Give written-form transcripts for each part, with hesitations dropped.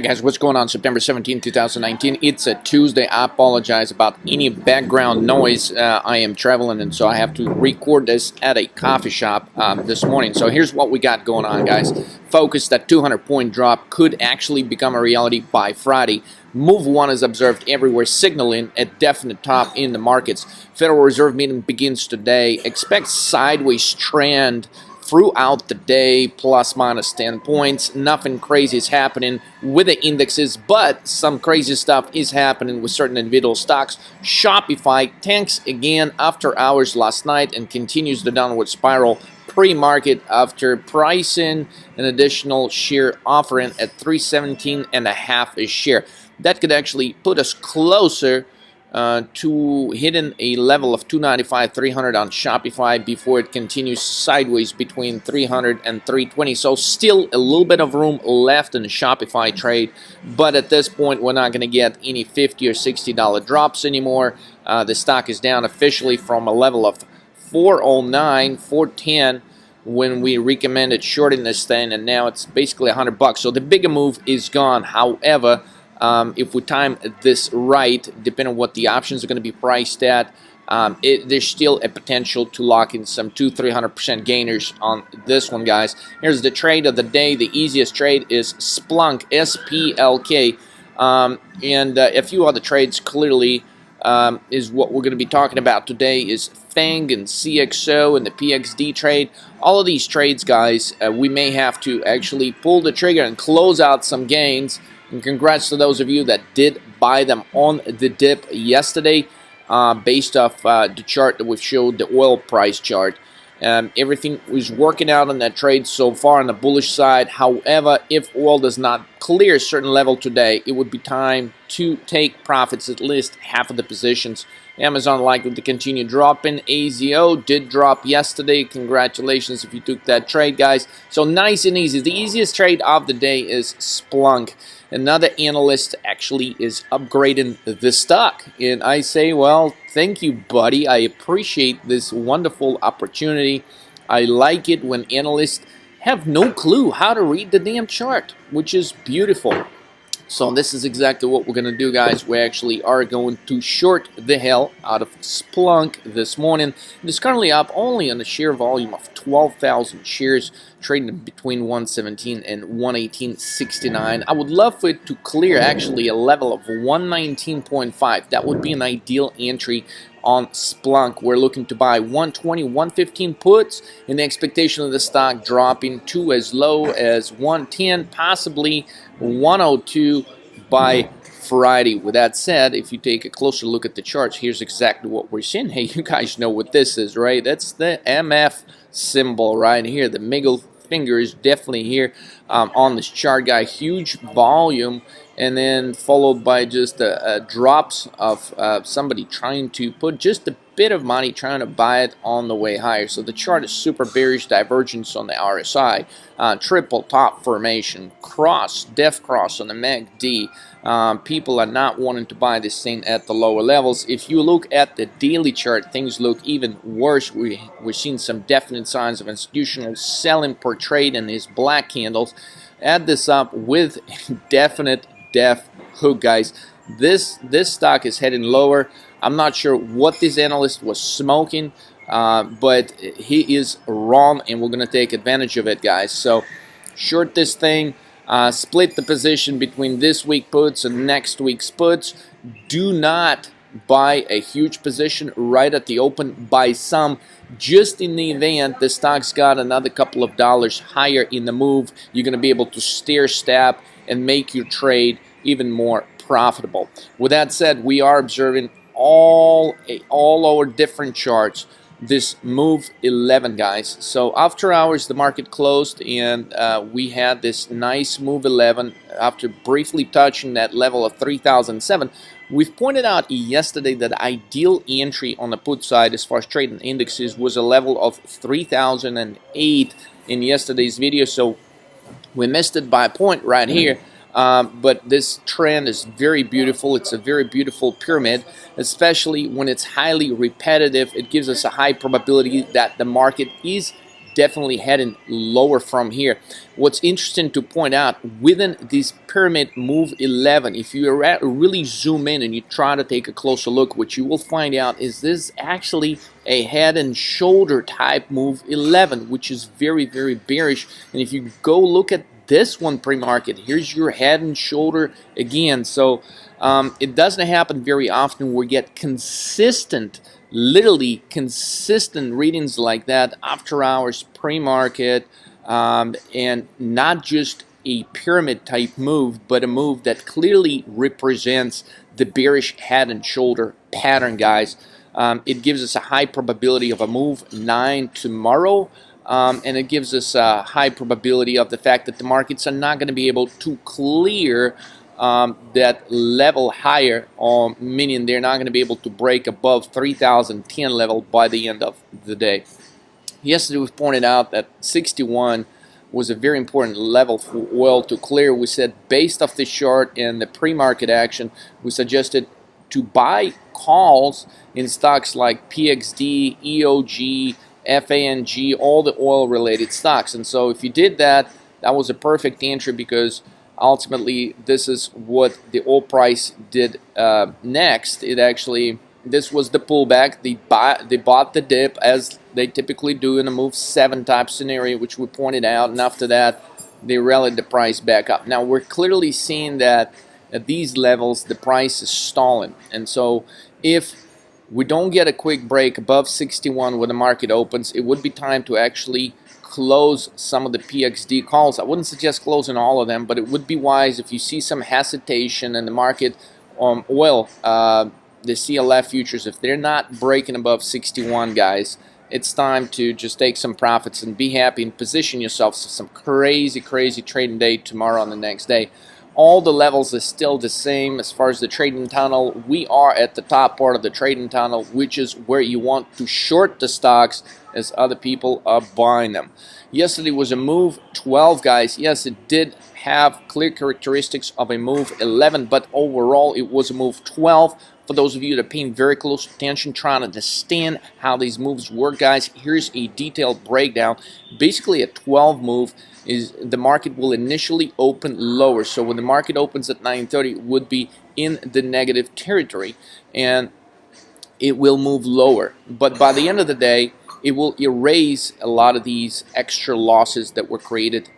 Hi guys, what's going on? September 17, 2019. It's a Tuesday. I apologize about any background noise. I am traveling and so I have to record this at a coffee shop this morning. So here's what we got going on, guys. Focus, that 200-point drop could actually become a reality by Friday. Move 1 is observed everywhere, signaling a definite top in the markets. Federal Reserve meeting begins today. Expect sideways trend throughout the day, plus minus 10 points. Nothing crazy is happening with the indexes, but some crazy stuff is happening with certain individual stocks. Shopify tanks again after hours last night and continues the downward spiral pre-market after pricing an additional share offering at $317.5 a share. That could actually put us closer to hitting a level of 295, 300 on Shopify before it continues sideways between 300 and 320. So still a little bit of room left in the Shopify trade, but at this point we're not going to get any $50 or $60 drops anymore. The stock is down officially from a level of 409, 410 when we recommended shorting this thing, and now it's basically $100. So the bigger move is gone. However, if we time this right, depending on what the options are going to be priced at, there's still a potential to lock in some 200-300% gainers on this one, guys. Here's the trade of the day. The easiest trade is Splunk, SPLK, and a few other trades clearly is what we're going to be talking about today is FANG and CXO and the PXD trade. All of these trades, guys, we may have to actually pull the trigger and close out some gains. And congrats to those of you that did buy them on the dip yesterday based off the chart that we've showed, the oil price chart. Everything was working out on that trade so far on the bullish side. However, if oil does not clear a certain level today, it would be time to take profits, at least half of the positions. Amazon likely to continue dropping. AZO did drop yesterday. Congratulations if you took that trade, guys. So nice and easy. The easiest trade of the day is Splunk. Another analyst actually is upgrading the stock. And I say, well, thank you, buddy. I appreciate this wonderful opportunity. I like it when analysts have no clue how to read the damn chart, which is beautiful. So this is exactly what we're going to do, guys. We actually are going to short the hell out of Splunk this morning. It is currently up only on a share volume of 12,000 shares, trading between 117 and 118.69. I would love for it to clear actually a level of 119.5. That would be an ideal entry on Splunk. We're looking to buy 120, 115 puts in the expectation of the stock dropping to as low as 110, possibly 102 by Friday. With that said, if you take a closer look at the charts, here's exactly what we're seeing. Hey, you guys know what this is, right? That's the MF symbol right here. The middle finger is definitely here on this chart, guy. Huge volume, and then followed by just drops of somebody trying to put just a bit of money trying to buy it on the way higher. So the chart is super bearish, divergence on the RSI, triple top formation, cross, death cross on the MACD. People are not wanting to buy this thing at the lower levels. If you look at the daily chart, things look even worse. We're seeing some definite signs of institutional selling per trade in these black candles. Add this up with definite death hook, guys. This stock is heading lower. I'm not sure what this analyst was smoking, but he is wrong, and we're going to take advantage of it, guys. So short this thing, split the position between this week puts and next week's puts. Do not buy a huge position right at the open. Buy some just in the event the stock's got another couple of dollars higher in the move. You're going to be able to stair step and make your trade even more profitable. With that said, we are observing all our different charts this move 11, guys. So after hours the market closed, and we had this nice move 11 after briefly touching that level of 3007. We've pointed out yesterday that ideal entry on the put side as far as trading indexes was a level of 3008 in yesterday's video, so we missed it by a point right here. But this trend is very beautiful. It's a very beautiful pyramid, especially when it's highly repetitive. It gives us a high probability that the market is definitely heading lower from here. What's interesting to point out, within this pyramid move 11, if you really zoom in and you try to take a closer look, what you will find out is this actually a head and shoulder type move 11, which is very, very bearish. And if you go look at this one pre-market, here's your head and shoulder again. So it doesn't happen very often. We get consistent, literally consistent readings like that after hours pre-market, and not just a pyramid type move, but a move that clearly represents the bearish head and shoulder pattern, guys. It gives us a high probability of a move 9 tomorrow. And it gives us a high probability of the fact that the markets are not going to be able to clear that level higher, meaning they're not going to be able to break above 3010 level by the end of the day. Yesterday we pointed out that 61 was a very important level for oil to clear. We said based off this chart and the pre-market action, we suggested to buy calls in stocks like PXD, EOG, FANG, all the oil related stocks. And so if you did that, that was a perfect entry, because ultimately this is what the oil price did next. This was the pullback. They bought the dip, as they typically do in a move 7 type scenario, which we pointed out, and after that they rallied the price back up. Now we're clearly seeing that at these levels the price is stalling, and so if we don't get a quick break above 61 when the market opens, it would be time to actually close some of the PXD calls. I wouldn't suggest closing all of them, but it would be wise if you see some hesitation in the market on oil, the CLF futures, if they're not breaking above 61, guys, it's time to just take some profits and be happy and position yourself for some crazy trading day tomorrow and the next day. All the levels are still the same as far as the trading tunnel. We are at the top part of the trading tunnel, which is where you want to short the stocks as other people are buying them. Yesterday was a move 12, guys. Yes, it did have clear characteristics of a move 11, but overall it was a move 12. For those of you that are paying very close attention, trying to understand how these moves work, guys, here's a detailed breakdown. Basically, a 12 move is the market will initially open lower. So when the market opens at 9:30, it would be in the negative territory, and it will move lower. But by the end of the day, it will erase a lot of these extra losses that were created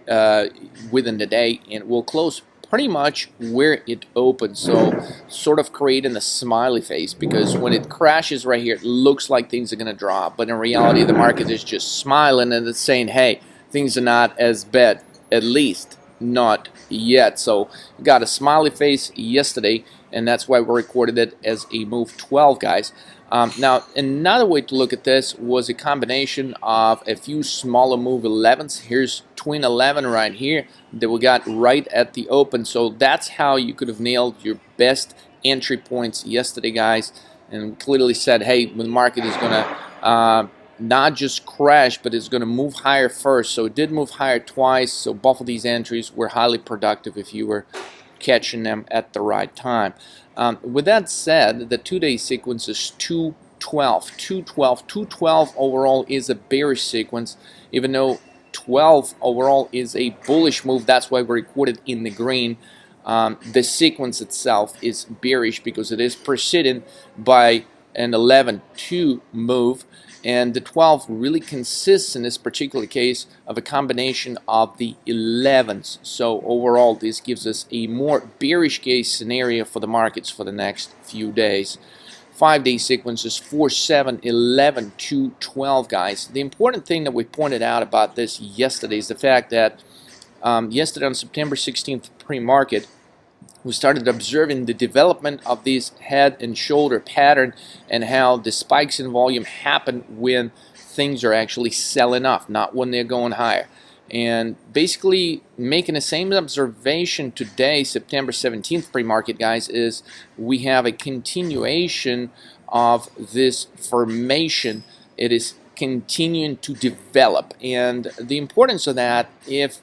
within the day, and will close pretty much where it opened. So sort of creating a smiley face, because when it crashes right here, it looks like things are going to drop, but in reality the market is just smiling and it's saying, hey, things are not as bad, at least not yet. So got a smiley face yesterday, and that's why we recorded it as a move 12, guys. Now another way to look at this was a combination of a few smaller move 11s. Here's twin 11 right here that we got right at the open. So that's how you could have nailed your best entry points yesterday, guys, and clearly said, hey, the market is gonna not just crash, but it's going to move higher first. So it did move higher twice. So both of these entries were highly productive if you were catching them at the right time. With that said, the 2-day sequence is 212. 212 overall is a bearish sequence, even though 12 overall is a bullish move. That's why we recorded in the green. The sequence itself is bearish because it is preceded by an 11-2 move, and the 12 really consists in this particular case of a combination of the 11s. So overall this gives us a more bearish case scenario for the markets for the next few days. 5-day sequence is 4, 7, 11, 2, 12, guys. The important thing that we pointed out about this yesterday is the fact that yesterday on September 16th pre-market, we started observing the development of this head and shoulder pattern and how the spikes in volume happen when things are actually selling off, not when they're going higher. And basically making the same observation today, September 17th pre-market, guys, is we have a continuation of this formation. It is continuing to develop, and the importance of that, if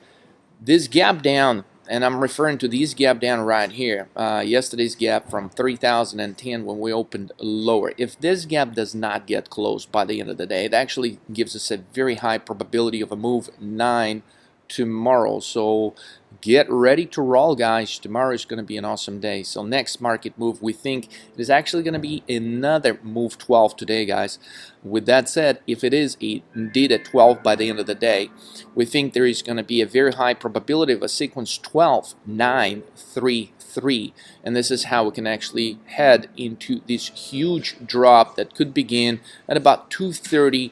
this gap down and I'm referring to this gap down right here, yesterday's gap from 3010 when we opened lower. If this gap does not get closed by the end of the day, it actually gives us a very high probability of a move 9 tomorrow. So get ready to roll, guys. Tomorrow is going to be an awesome day. So next market move, we think it is actually going to be another move 12 today, guys. With that said, if it is indeed a 12 by the end of the day, we think there is going to be a very high probability of a sequence 12, 9, 3, 3, and this is how we can actually head into this huge drop that could begin at about 2:30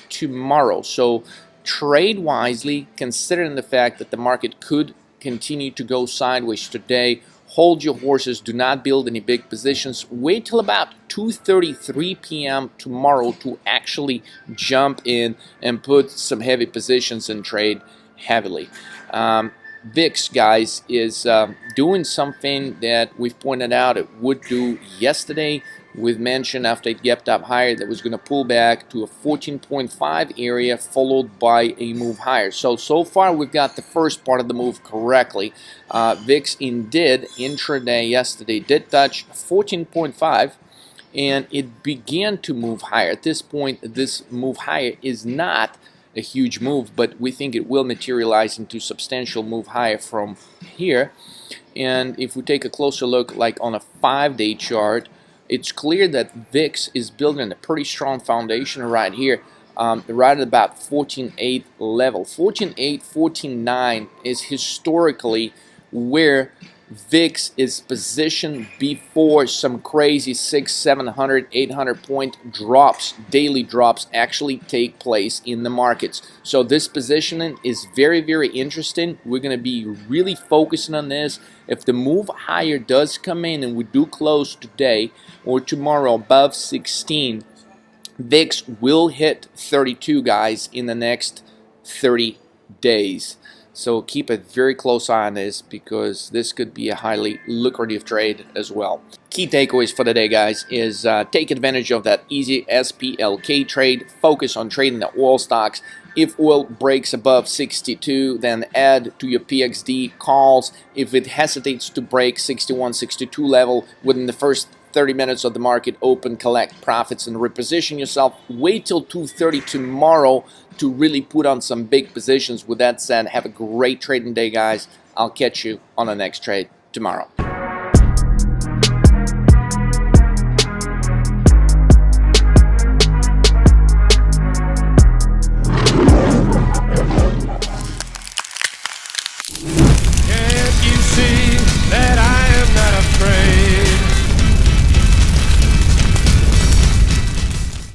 tomorrow. So trade wisely, considering the fact that the market could continue to go sideways today. Hold your horses, do not build any big positions. Wait till about 2:33 p.m. tomorrow to actually jump in and put some heavy positions and trade heavily. VIX, guys, is doing something that we've pointed out it would do yesterday. We've mentioned after it gapped up higher that was going to pull back to a 14.5 area followed by a move higher. So far we've got the first part of the move correctly. VIX indeed intraday yesterday did touch 14.5 and it began to move higher. At this point, this move higher is not a huge move, but we think it will materialize into substantial move higher from here. And if we take a closer look, like on a 5-day chart, it's clear that VIX is building a pretty strong foundation right here, right at about 14.8 level. 14.8, 14.9 is historically where VIX is positioned before some crazy 600, 700, 800 point drops, daily drops actually take place in the markets. So this positioning is very, very interesting. We're going to be really focusing on this. If the move higher does come in and we do close today or tomorrow above 16, VIX will hit 32, guys, in the next 30 days. So keep a very close eye on this because this could be a highly lucrative trade as well. Key takeaways for the day, guys, is take advantage of that easy SPLK trade. Focus on trading the oil stocks. If oil breaks above 62, then add to your PXD calls. If it hesitates to break 61, 62 level within the first 30 minutes of the market open, collect profits and reposition yourself. Wait till 2:30 tomorrow to really put on some big positions. With that said, have a great trading day, guys. I'll catch you on the next trade tomorrow.